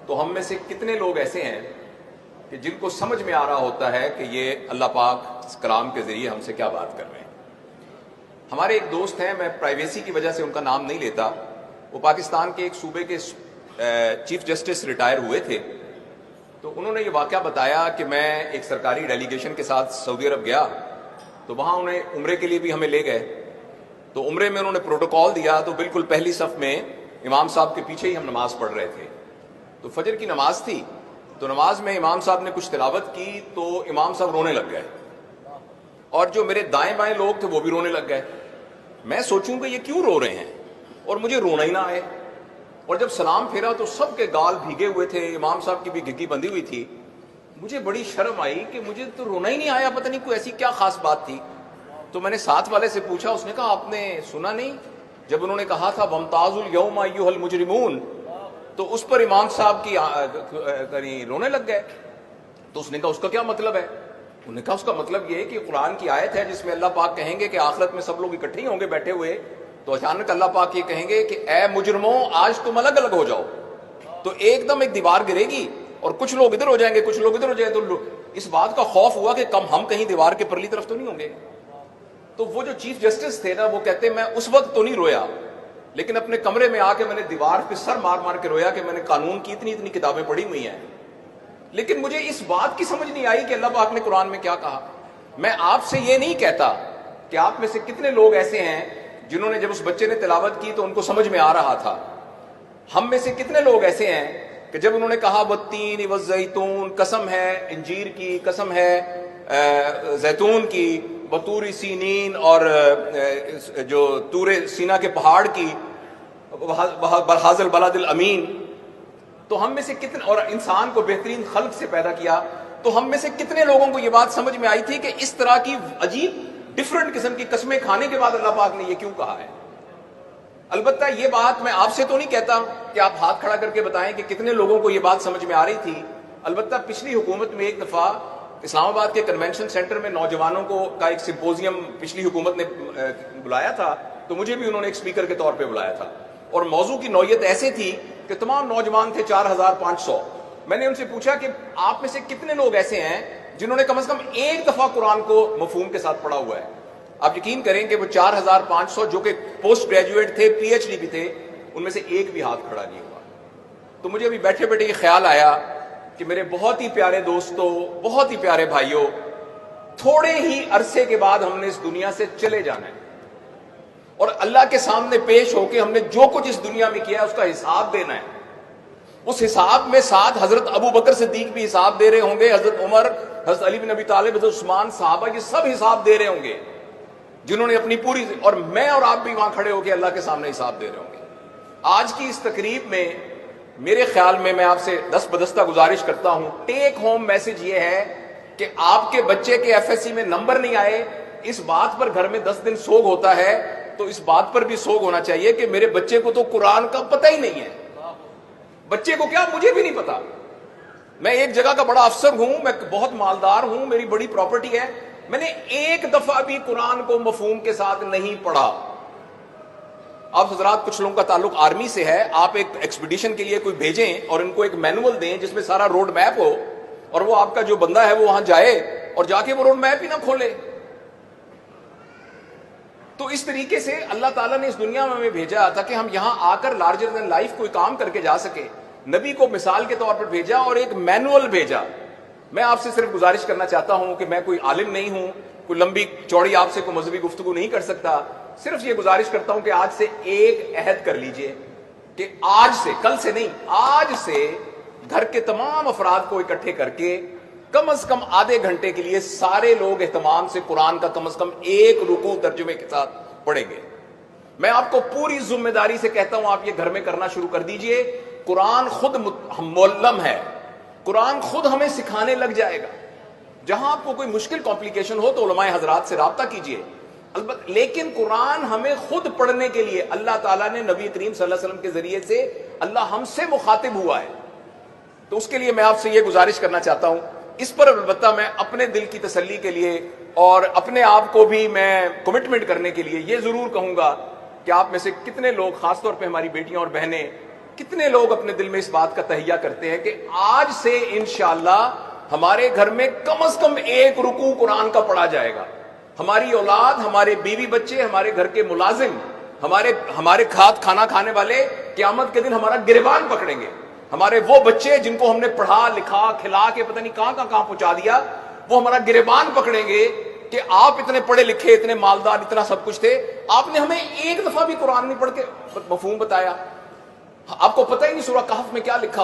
تو ہم میں سے کتنے لوگ ایسے ہیں کہ جن کو سمجھ میں آ رہا ہوتا ہے کہ یہ اللہ پاک اس کلام کے ذریعے ہم سے کیا بات کر رہے ہیں؟ ہمارے ایک دوست ہیں، میں پرائیویسی کی وجہ سے ان کا نام نہیں لیتا، وہ پاکستان کے ایک صوبے کے چیف جسٹس ریٹائر ہوئے تھے، تو انہوں نے یہ واقعہ بتایا کہ میں ایک سرکاری ڈیلیگیشن کے ساتھ سعودی عرب گیا، تو وہاں انہیں عمرے کے لیے بھی ہمیں لے گئے، تو عمرے میں انہوں نے پروٹوکال دیا، تو بالکل پہلی صف میں امام صاحب کے پیچھے ہی ہم نماز پڑھ رہے تھے، تو فجر کی نماز تھی، تو نماز میں امام صاحب نے کچھ تلاوت کی تو امام صاحب رونے لگ گئے، اور جو میرے دائیں بائیں لوگ تھے وہ بھی رونے لگ گئے۔ میں سوچوں کہ یہ کیوں رو رہے ہیں، اور مجھے رونا ہی نہ آئے، اور جب سلام پھیرا تو سب کے گال بھیگے ہوئے تھے، امام صاحب کی بھی گھگی بندھی ہوئی تھی، مجھے بڑی شرم آئی کہ مجھے تو رونا ہی نہیں آیا، پتہ نہیں کوئی ایسی کیا خاص بات تھی۔ تو میں نے ساتھ والے سے پوچھا، اس نے کہا آپ نے سنا نہیں جب انہوں نے کہا تھا وَامْتَازُوا الْيَوْمَ أَيُّهَا الْمُجْرِمُونَ، تو اس پر امام صاحب کی رونے لگ گئے۔ تو اس نے کہا اس کا کیا مطلب ہے؟ انہوں نے کہا اس کا مطلب یہ ہے کہ قرآن کی آیت ہے جس میں اللہ پاک کہیں گے کہ آخرت میں سب لوگ اکٹھے ہی ہوں گے بیٹھے ہوئے، تو اچانک اللہ پاک یہ کہیں گے کہ اے مجرموں آج تم الگ الگ ہو جاؤ، تو ایک دم ایک دیوار گرے گی اور کچھ لوگ ادھر ہو جائیں گے کچھ لوگ ادھر ہو جائیں گے، تو اس بات کا خوف ہوا کہ ہم کہیں دیوار کے پرلی طرف تو نہیں ہوں گے۔ تو وہ جو چیف جسٹس تھے نا، وہ کہتے میں اس وقت تو نہیں رویا، لیکن اپنے کمرے میں آ کے میں نے دیوار پہ سر مار مار کے رویا کہ میں نے قانون کی اتنی کتابیں پڑھی ہوئی ہیں، لیکن مجھے اس بات کی سمجھ نہیں آئی کہ اللہ پاک نے قرآن میں کیا کہا۔ میں آپ سے یہ نہیں کہتا کہ آپ میں سے کتنے لوگ ایسے ہیں جنہوں نے جب اس بچے نے تلاوت کی تو ان کو سمجھ میں آ رہا تھا، ہم میں سے کتنے لوگ ایسے ہیں کہ جب انہوں نے کہا والتین والزیتون، قسم ہے انجیر کی، قسم ہے زیتون کی، بطور سینین، اور جو طور سینا کے پہاڑ کی، بہذا البلد الامین، تو ہم میں سے کتنے، اور انسان کو بہترین خلق سے پیدا کیا، تو ہم میں سے کتنے لوگوں کو یہ بات سمجھ میں آئی تھی کہ اس طرح کی عجیب ڈفرنٹ قسم کی قسمیں کھانے کے بعد اللہ پاک نے یہ کیوں کہا ہے؟ البتہ یہ بات میں آپ سے تو نہیں کہتا کہ آپ ہاتھ کھڑا کر کے بتائیں کہ کتنے لوگوں کو یہ بات سمجھ میں آ رہی تھی۔ البتہ پچھلی حکومت میں ایک دفعہ اسلام آباد کے کنونشن سینٹر میں نوجوانوں کا ایک سمپوزیم پچھلی حکومت نے بلایا تھا، تو مجھے بھی انہوں نے ایک اسپیکر کے طور پہ بلایا تھا، اور موضوع کی نوعیت ایسے تھی کہ تمام نوجوان تھے 4500۔ میں نے ان سے پوچھا کہ آپ میں سے کتنے لوگ ایسے ہیں جنہوں نے کم از کم ایک دفعہ قرآن کو مفہوم کے ساتھ پڑھا ہوا ہے؟ آپ یقین کریں کہ وہ 4500 جو کہ پوسٹ گریجویٹ تھے، پی ایچ ڈی بھی تھے، ان میں سے ایک بھی ہاتھ کھڑا نہیں ہوا۔ تو مجھے ابھی بیٹھے بیٹھے یہ خیال آیا کہ میرے بہت ہی پیارے دوستوں، بہت ہی پیارے بھائیوں، تھوڑے ہی عرصے کے بعد ہم نے اس دنیا سے چلے جانا ہے، اور اللہ کے سامنے پیش ہو کے ہم نے جو کچھ اس دنیا میں کیا ہے اس کا حساب دینا ہے۔ اس حساب میں ساتھ حضرت ابو بکر صدیق بھی حساب دے رہے ہوں گے، حضرت عمر، حضرت علی بن ابی طالب، حضرت عثمان، صحابہ، یہ سب حساب دے رہے ہوں گے جنہوں نے اپنی پوری، اور میں اور آپ بھی وہاں کھڑے ہو کے اللہ کے سامنے حساب دے رہے ہوں گے۔ آج کی اس تقریب میں میرے خیال میں آپ سے دست بدستہ گزارش کرتا ہوں، ٹیک ہوم میسج یہ ہے کہ آپ کے بچے کے ایف ایس سی میں نمبر نہیں آئے، اس بات پر گھر میں 10 دن سوگ ہوتا ہے، تو اس بات پر بھی سوگ ہونا چاہیے کہ میرے بچے کو تو قرآن کا پتہ ہی نہیں ہے۔ بچے کو کیا، مجھے بھی نہیں پتا، میں ایک جگہ کا بڑا افسر ہوں، میں بہت مالدار ہوں، میری بڑی پراپرٹی ہے، میں نے ایک دفعہ بھی قرآن کو مفہوم کے ساتھ نہیں پڑھا۔ آپ حضرات کچھ لوگوں کا تعلق آرمی سے ہے، آپ ایک ایکسپیڈیشن کے لیے کوئی بھیجیں اور ان کو ایک مینول دیں جس میں سارا روڈ میپ ہو، اور وہ آپ کا جو بندہ ہے وہ وہاں جائے اور جا کے وہ روڈ میپ ہی نہ کھولے۔ تو اس طریقے سے اللہ تعالیٰ نے اس دنیا میں ہمیں بھیجا تھا کہ ہم یہاں آ کر لارجر دین لائف کوئی کام کر کے جا سکے۔ نبی کو مثال کے طور پر بھیجا اور ایک مینول بھیجا۔ میں آپ سے صرف گزارش کرنا چاہتا ہوں کہ میں کوئی عالم نہیں ہوں، کوئی لمبی چوڑی آپ سے کوئی مذہبی گفتگو نہیں کر سکتا، صرف یہ گزارش کرتا ہوں کہ آج سے ایک عہد کر لیجئے کہ آج سے، کل سے نہیں، آج سے گھر کے تمام افراد کو اکٹھے کر کے کم از کم آدھے گھنٹے کے لیے سارے لوگ اہتمام سے قرآن کا کم از کم ایک رکوع ترجمے کے ساتھ پڑھیں گے۔ میں آپ کو پوری ذمہ داری سے کہتا ہوں آپ یہ گھر میں کرنا شروع کر دیجئے۔ قرآن خود معلم ہے، قرآن خود ہمیں سکھانے لگ جائے گا۔ جہاں آپ کو کوئی مشکل کمپلیکیشن ہو تو علماء حضرات سے رابطہ کیجئے، البتہ لیکن قرآن ہمیں خود پڑھنے کے لیے اللہ تعالیٰ نے نبی کریم صلی اللہ علیہ وسلم کے ذریعے سے اللہ ہم سے مخاطب ہوا ہے، تو اس کے لیے میں آپ سے یہ گزارش کرنا چاہتا ہوں۔ اس پر البتہ میں اپنے دل کی تسلی کے لیے اور اپنے آپ کو بھی میں کمٹمنٹ کرنے کے لیے یہ ضرور کہوں گا کہ آپ میں سے کتنے لوگ، خاص طور پہ ہماری بیٹیاں اور بہنیں، کتنے لوگ اپنے دل میں اس بات کا تہیہ کرتے ہیں کہ آج سے انشاءاللہ ہمارے گھر میں کم از کم ایک رکوع قرآن کا پڑھا جائے گا. ہماری اولاد، ہمارے بیوی بچے، ہمارے گھر کے ملازم، ہمارے کھانا کھانے والے قیامت کے دن ہمارا گریبان پکڑیں گے. ہمارے وہ بچے جن کو ہم نے پڑھا لکھا کھلا کے پتہ نہیں کہاں پہنچا دیا، وہ ہمارا گریبان پکڑیں گے کہ آپ اتنے پڑھے لکھے، اتنے مالدار، اتنا سب کچھ تھے، آپ نے ہمیں ایک دفعہ بھی قرآن نہیں پڑھ کے مفہوم بتایا. آپ کو پتہ ہی نہیں سورہ کہف میں کیا لکھا